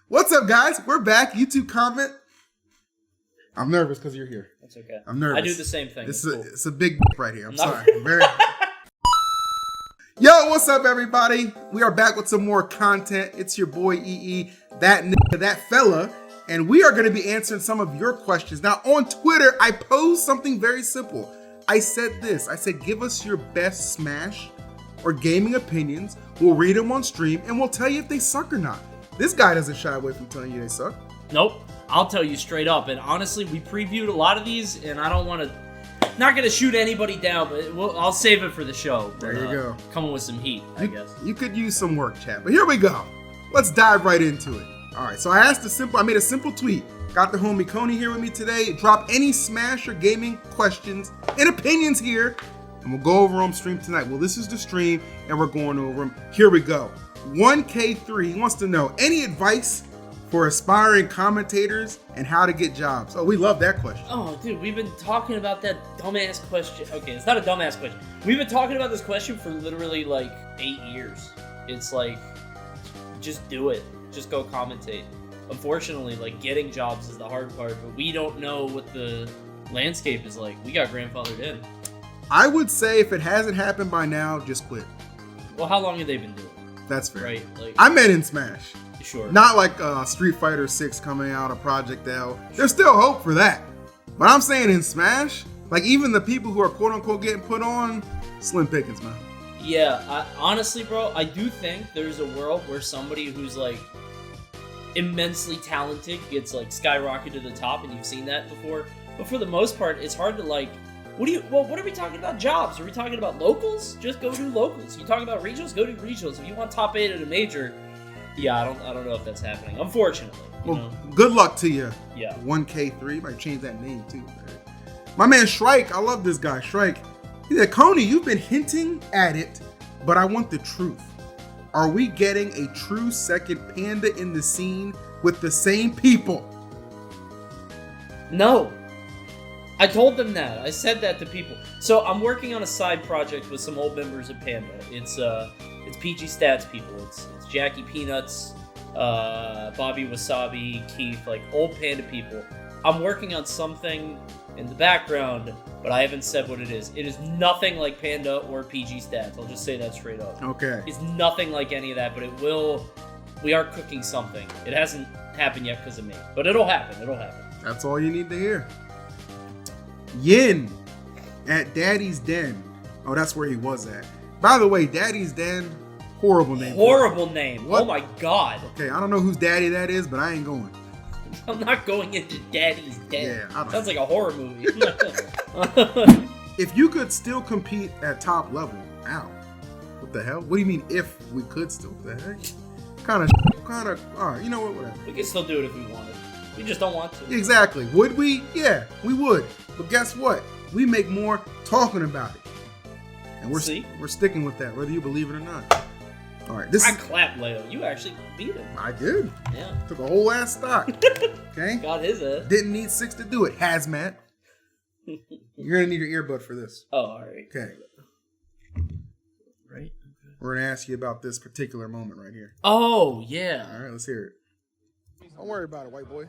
What's up, guys? We're back. YouTube comment. I'm nervous because you're here. That's okay. I'm nervous. I do the same thing. It's a big right here. I'm sorry. Yo, what's up, everybody? We are back with some more content. It's your boy EE, that nigga, that fella, and we are going to be answering some of your questions. Now, on Twitter, I posed something very simple. I said this. I said, give us your best Smash or gaming opinions. We'll read them on stream, and we'll tell you if they suck or not. This guy doesn't shy away from telling you they suck. Nope. I'll tell you straight up. And honestly, we previewed a lot of these, and I don't want to... Not going to shoot anybody down, but I'll save it for the show. There you go. Coming with some heat, I guess. You could use some work, chat. But here we go. Let's dive right into it. All right, so I made a simple tweet. Got the homie Coney here with me today. Drop any Smash or gaming questions and opinions here, and we'll go over them stream tonight. Well, this is the stream, and we're going over them. Here we go. 1K3 wants to know any advice for aspiring commentators and how to get jobs. Oh, we love that question. Oh, dude, we've been talking about that dumbass question. Okay, it's not a dumbass question. We've been talking about this question for literally like 8 years. It's like, just do it. Just go commentate. Unfortunately, like, getting jobs is the hard part, but we don't know what the landscape is like. We got grandfathered in. I would say if it hasn't happened by now, just quit. Well, how long have they been doing it? That's fair. Right? Like, I meant in Smash. Sure. Not like Street Fighter 6 coming out, or Project L. There's still hope for that. But I'm saying in Smash, like, even the people who are quote-unquote getting put on, slim pickings, man. Yeah, honestly, bro, I do think there's a world where somebody who's, like, immensely talented gets, like, skyrocketed to the top, and you've seen that before. But for the most part, it's hard to, like, what are we talking about jobs? Are we talking about locals? Just go do locals. You talking about regionals? Go do regionals. If you want top 8 at a major, yeah, I don't know if that's happening. Unfortunately. Well, good luck to you. Yeah. 1K3. Might change that name too. My man Shrike, I love this guy. Shrike. He said, Coney, you've been hinting at it, but I want the truth. Are we getting a true second Panda in the scene with the same people? No. I told them that. I said that to people. So I'm working on a side project with some old members of Panda. It's PG Stats people. It's Jackie Peanuts, Bobby Wasabi, Keith, like old Panda people. I'm working on something in the background, but I haven't said what it is. It is nothing like Panda or PG Stats. I'll just say that straight up. Okay. It's nothing like any of that, but it will. We are cooking something. It hasn't happened yet because of me, but it'll happen. It'll happen. That's all you need to hear. Yin at Daddy's Den. Oh, that's where he was at. By the way, Daddy's Den, horrible name. Horrible name. What? Oh my god. Okay, I don't know whose daddy that is, but I ain't going. I'm not going into Daddy's Den. Yeah, I don't Sounds like a horror movie. If you could still compete at top level, ow. What the hell? What do you mean if we could still? What the heck? Kind of, all right, you know what, whatever. We can still do it if we wanted. We just don't want to. Exactly. Would we? Yeah, we would. But guess what? We make more talking about it. And we're sticking with that, whether you believe it or not. All right. I clapped Leo. You actually beat him. I did. Yeah. Took a whole ass stock. Okay? Got his ass. Didn't need 6 to do it. Hazmat. You're going to need your earbud for this. Oh, all right. Okay. Right? We're going to ask you about this particular moment right here. Oh, yeah. All right, let's hear it. Don't worry about it, white boy.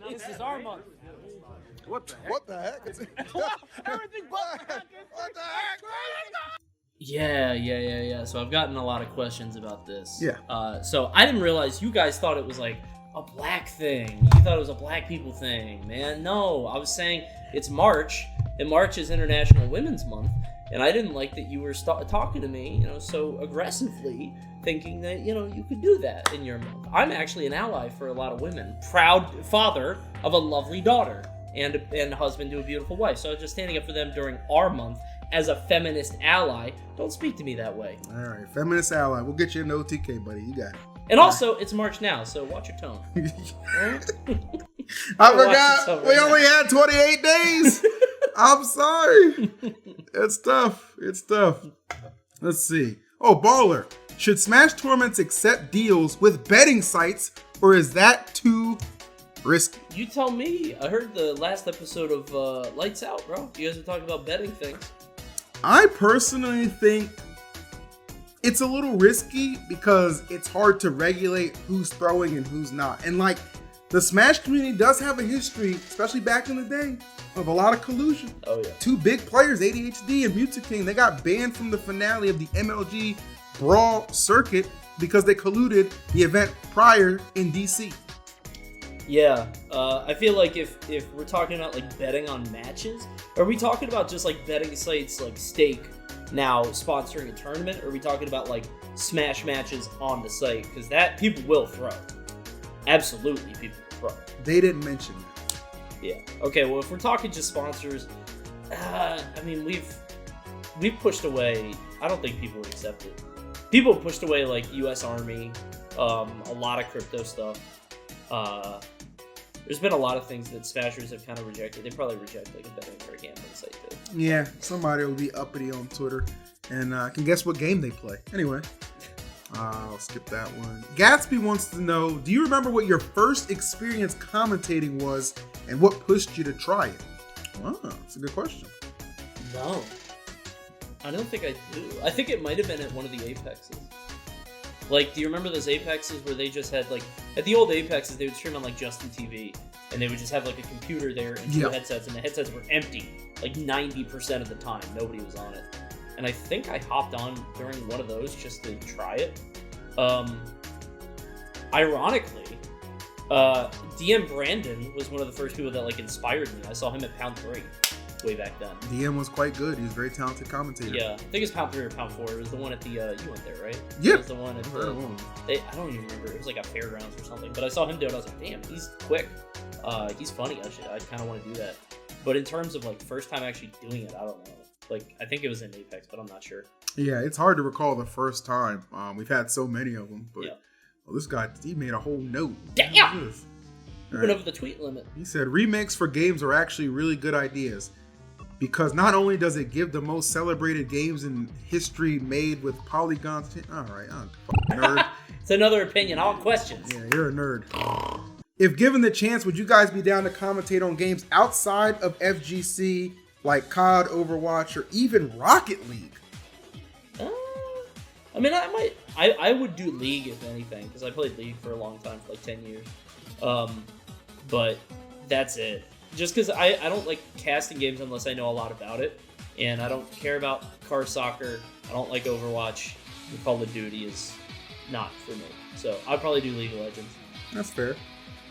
This is our month. What the heck? What the heck? Everything but what the heck? Yeah. So I've gotten a lot of questions about this. Yeah. So I didn't realize you guys thought it was like a black thing. You thought it was a black people thing, man. No, I was saying it's March, and March is International Women's Month, and I didn't like that you were talking to me, so aggressively, thinking that, you could do that in your month. I'm actually an ally for a lot of women. Proud father of a lovely daughter and husband to a beautiful wife. So I was just standing up for them during our month as a feminist ally. Don't speak to me that way. All right, feminist ally. We'll get you an OTK, buddy. You got it. And also, it's March now, so watch your tone. I forgot. We only had 28 days. I'm sorry. It's tough. Let's see. Oh, Baller. Should Smash tournaments accept deals with betting sites, or is that too risky? You tell me. I heard the last episode of Lights Out, bro. You guys were talking about betting things. I personally think it's a little risky because it's hard to regulate who's throwing and who's not. And like, the Smash community does have a history, especially back in the day, of a lot of collusion. Oh yeah. Two big players, ADHD and Mutaking, they got banned from the finale of the MLG Brawl circuit because they colluded the event prior in DC. Yeah, I feel like if we're talking about like betting on matches, are we talking about just like betting sites like Stake now sponsoring a tournament, or are we talking about like Smash matches on the site? Because that people will throw. Absolutely, people will throw. They didn't mention that. Yeah. Okay. Well, if we're talking just sponsors, I mean we've pushed away. I don't think people would accept it. People have pushed away like U.S. Army, a lot of crypto stuff. There's been a lot of things that Smashers have kind of rejected. They probably reject like a betting or a gambling site too. Yeah, somebody will be uppity on Twitter and can guess what game they play. Anyway, I'll skip that one. Gatsby wants to know, do you remember what your first experience commentating was and what pushed you to try it? Wow, that's a good question. No. I don't think I do. I think it might have been at one of the Apexes. Like, do you remember those Apexes where they just had, like, at the old Apexes, they would stream on, like, Justin TV, and they would just have, like, a computer there and two headsets, and the headsets were empty, like, 90% of the time. Nobody was on it. And I think I hopped on during one of those just to try it. Ironically, DM Brandon was one of the first people that, like, inspired me. I saw him at Pound 3 way back then. DM was quite good. He was a very talented commentator. Yeah, I think it's Pound 3 or Pound 4. It was the one at the, you went there, right? Yeah. It was the one at the, I don't even remember. It was like a fairgrounds or something. But I saw him do it. I was like, damn, he's quick. He's funny. I kind of want to do that. But in terms of like first time actually doing it, I don't know. Like, I think it was in Apex, but I'm not sure. Yeah, it's hard to recall the first time. We've had so many of them. But well, this guy, he made a whole note. Damn! We went over the tweet limit. He said, remakes for games are actually really good ideas. Because not only does it give the most celebrated games in history made with polygons. All right, I'm a nerd. It's another opinion. All questions. Yeah, you're a nerd. If given the chance, would you guys be down to commentate on games outside of FGC, like COD, Overwatch, or even Rocket League? I mean, I would do League if anything, because I played League for a long time, for like 10 years. But that's it. Just because I don't like casting games unless I know a lot about it. And I don't care about car soccer. I don't like Overwatch. And Call of Duty is not for me. So I'd probably do League of Legends. That's fair.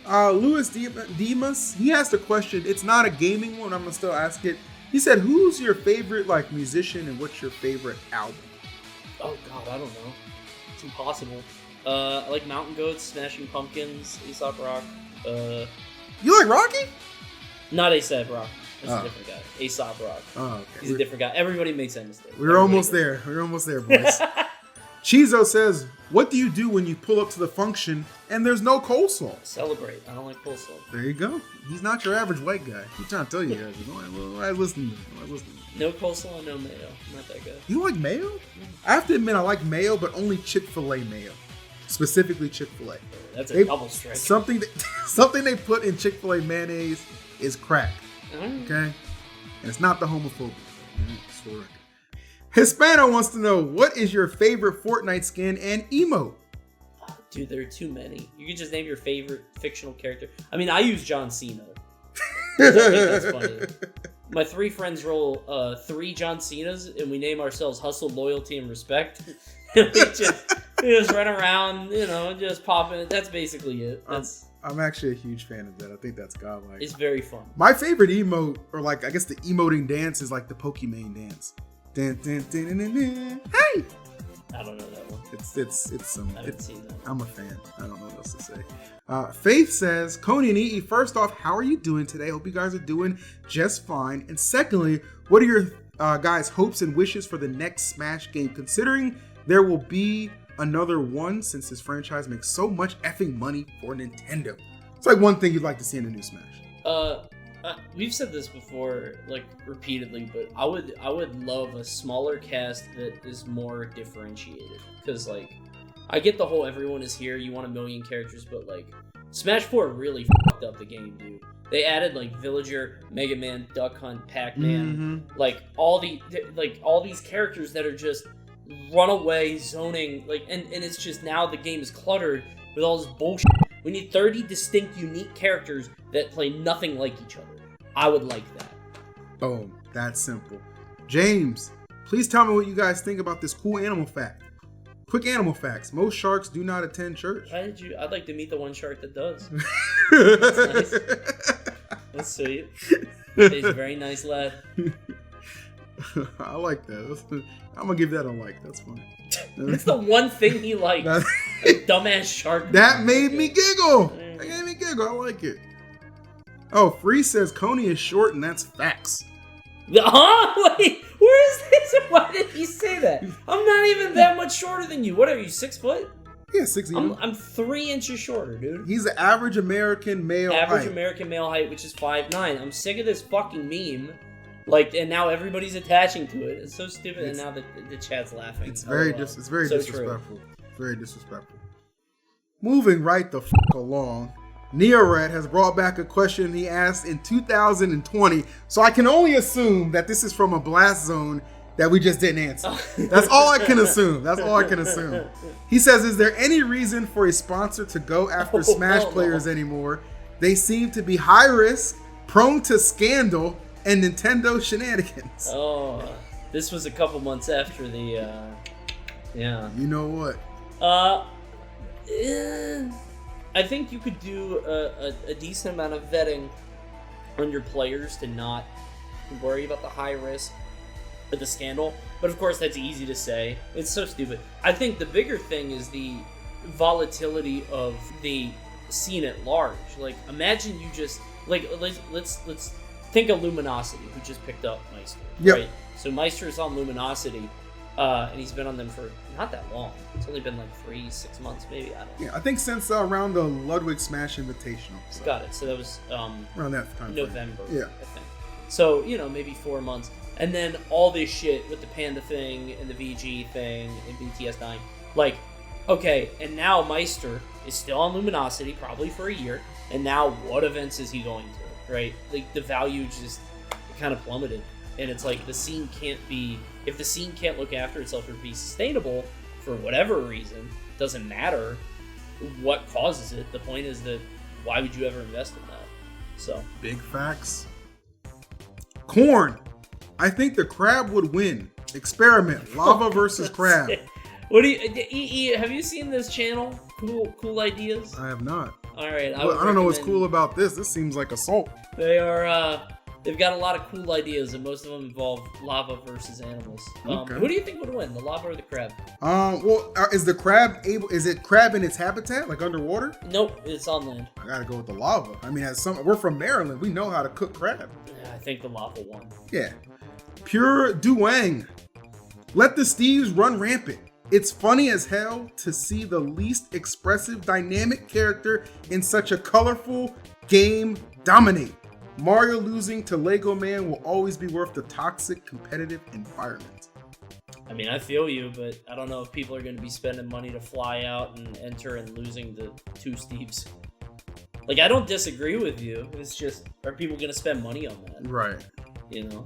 Louis Demas, he asked a question. It's not a gaming one. I'm going to still ask it. He said, who's your favorite like musician and what's your favorite album? Oh, God, I don't know. It's impossible. I like Mountain Goats, Smashing Pumpkins, A$AP Rock. You like Rocky? Not A$AP Rock. That's a different guy. A$AP Rock. Oh, okay. He's a different guy. Everybody makes that mistake. We're almost there. We're almost there, boys. Chizo says, what do you do when you pull up to the function and there's no coleslaw? Celebrate. I don't like coleslaw. There you go. He's not your average white guy. He's trying to tell you guys. I listen to you. No coleslaw, no mayo. I'm not that guy. You like mayo? I have to admit, I like mayo, but only Chick-fil-A mayo. Specifically Chick-fil-A. That's a double strike. Something they put in Chick-fil-A mayonnaise is crack. Okay? And it's not the homophobia. Swear. Hispano wants to know, what is your favorite Fortnite skin and emote? Oh, dude, there are too many. You can just name your favorite fictional character. I mean, I use John Cena. I think that's funny. My three friends roll 3 John Cenas, and we name ourselves Hustle, Loyalty, and Respect. we just run around, just popping it. That's basically it. I'm actually a huge fan of that. I think that's godlike. It's very fun. My favorite emote, or like, I guess the emoting dance is like the Pokemon dance. Dun, dun, dun, dun, dun, dun. Hey! I don't know that one. It's some. I haven't seen that. I'm a fan. I don't know what else to say. Faith says, Coney and EE, first off, how are you doing today? Hope you guys are doing just fine. And secondly, what are your guys' hopes and wishes for the next Smash game, considering there will be another one since this franchise makes so much effing money for Nintendo? It's like one thing you'd like to see in a new Smash. We've said this before, like repeatedly, but I would love a smaller cast that is more differentiated. Because like, I get the whole everyone is here, you want a million characters, but like, Smash 4 really fucked up the game, dude. They added like Villager, Mega Man, Duck Hunt, Pac-Man, like all these characters that are just runaway zoning, like, and it's just now the game is cluttered with all this bullshit. We need 30 distinct, unique characters that play nothing like each other. I would like that. Boom. That's simple. James, please tell me what you guys think about this cool animal fact. Quick animal facts. Most sharks do not attend church. I'd like to meet the one shark that does. That's nice. That's sweet. He's a very nice lad. I like that. I'm going to give that a like. That's funny. That's the one thing he liked. A dumbass shark. That made me giggle. That made me giggle. I like it. Oh, Free says Coney is short, and that's facts. Huh? Wait, where is this? Why did he say that? I'm not even that much shorter than you. What are you, 6 foot? Yeah, 6 feet. I'm 3 inches shorter, dude. He's the average American male height. American male height, which is 5'9". I'm sick of this fucking meme. Like, and now everybody's attaching to it. It's so stupid, and now the chat's laughing. It's very so disrespectful. Very disrespectful. Moving right the fuck along. Neored has brought back a question he asked in 2020, so I can only assume that this is from a blast zone that we just didn't answer. That's all I can assume. He says, is there any reason for a sponsor to go after Smash players anymore? They seem to be high risk, prone to scandal, and Nintendo shenanigans. Oh, this was a couple months after the, yeah. You know what? I think you could do a decent amount of vetting on your players to not worry about the high risk or the scandal. But of course, that's easy to say. It's so stupid. I think the bigger thing is the volatility of the scene at large. Like, imagine you just like let's think of Luminosity, who just picked up Meister. Yep. Right. So Meister is on Luminosity. And he's been on them for not that long. It's only been like 3-6 months, maybe. I don't know. Yeah, I think since around the Ludwig Smash Invitational. So. Got it. So that was around that time. November. Yeah. I think. So, maybe 4 months. And then all this shit with the Panda thing and the VG thing and BTS dying. Like, okay, and now Meister is still on Luminosity, probably for a year. And now what events is he going to, right? Like, the value just kind of plummeted. And it's like the scene can't be... If the scene can't look after itself or be sustainable for whatever reason, doesn't matter what causes it. The point is that why would you ever invest in that? So big facts. Corn. I think the crab would win. Experiment. Lava versus crab. What do you? Have you seen this channel? Cool ideas. I have not. All right. I don't know what's cool about this. This seems like assault. They are. They've got a lot of cool ideas, and most of them involve lava versus animals. Okay. Who do you think would win, the lava or the crab? Well, is the crab able? Is it crab in its habitat, like underwater? Nope, it's on land. I gotta go with the lava. I mean, we're from Maryland. We know how to cook crab. Yeah, I think the lava won. Yeah. Pure Duang. Let the Steves run rampant. It's funny as hell to see the least expressive, dynamic character in such a colorful game dominate. Mario losing to Lego Man will always be worth the toxic, competitive environment. I mean, I feel you, but I don't know if people are going to be spending money to fly out and enter and losing the 2 Steves. Like, I don't disagree with you. It's just, are people going to spend money on that? Right.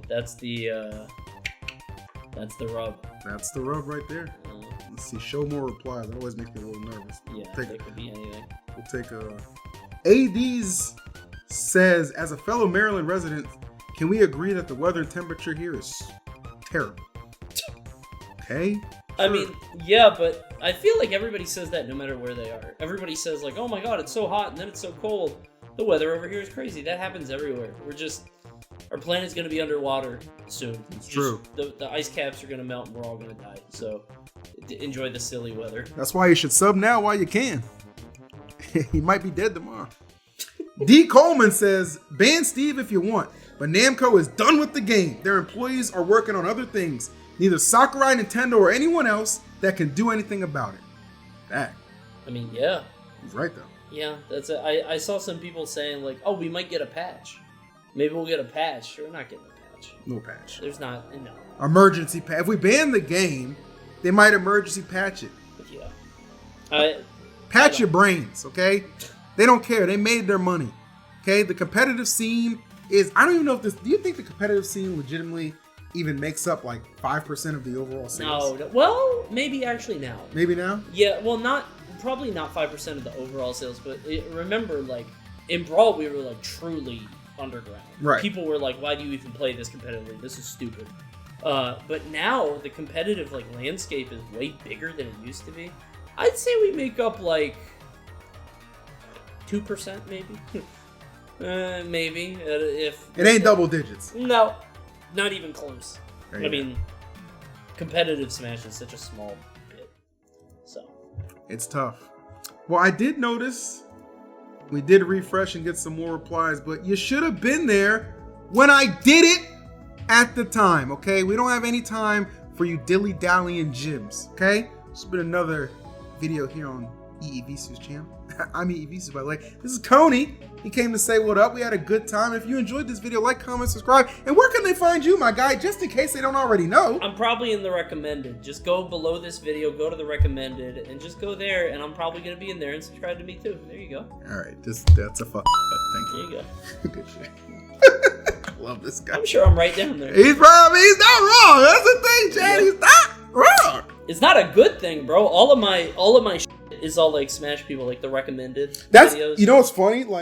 That's the rub. That's the rub right there. Let's see, show more replies. That always makes me a little nervous. Yeah, it could be anything. We'll take AD's says, as a fellow Maryland resident, can we agree that the weather and temperature here is terrible? Okay. I mean, yeah, but I feel like everybody says that no matter where they are. Everybody says like, oh my god, it's so hot and then it's so cold. The weather over here is crazy. That happens everywhere. Our planet's going to be underwater soon. It's true. The ice caps are going to melt and we're all going to die. So enjoy the silly weather. That's why you should sub now while you can. He might be dead tomorrow. D. Coleman says, ban Steve if you want, but Namco is done with the game. Their employees are working on other things. Neither Sakurai, Nintendo, or anyone else that can do anything about it. That. I mean, yeah. He's right, though. Yeah, that's it. I saw some people saying, like, oh, we might get a patch. Maybe we'll get a patch. We're not getting a patch. No patch. There's not, no. Emergency patch. If we ban the game, they might emergency patch it. Yeah. Patch your brains, okay? They don't care. They made their money. Okay? The competitive scene is... I don't even know if this... Do you think the competitive scene legitimately even makes up like 5% of the overall sales? No, well, maybe actually now. Maybe now? Yeah, well, probably not 5% of the overall sales, but remember, like, in Brawl, we were, like, truly underground. Right. People were like, why do you even play this competitively? This is stupid. But now, the competitive, like, landscape is way bigger than it used to be. I'd say we make up, like, 2%, maybe? Maybe. If It ain't double digits. No, not even close. There I mean, competitive Smash is such a small bit. So. It's tough. Well, I did notice we did refresh and get some more replies, but you should have been there when I did it at the time, okay? We don't have any time for you dilly-dallying gyms, okay? This has been another video here on EEvisu's channel. I'm EEvisu, by the way. This is Coney. He came to say what up. We had a good time. If you enjoyed this video, like, comment, subscribe. And where can they find you, my guy, just in case they don't already know? I'm probably in the recommended. Just go below this video, go to the recommended, and just go there, and I'm probably going to be in there, and subscribe to me too. There you go. All right. That's a fuck. Thank you. There you go. Good shit. I love this guy. I'm sure I'm right down there. He's not wrong. That's the thing, Chad. He's not wrong. It's not a good thing, bro. All of my shit is all like Smash people, like the recommended That's videos. You know what's funny? Like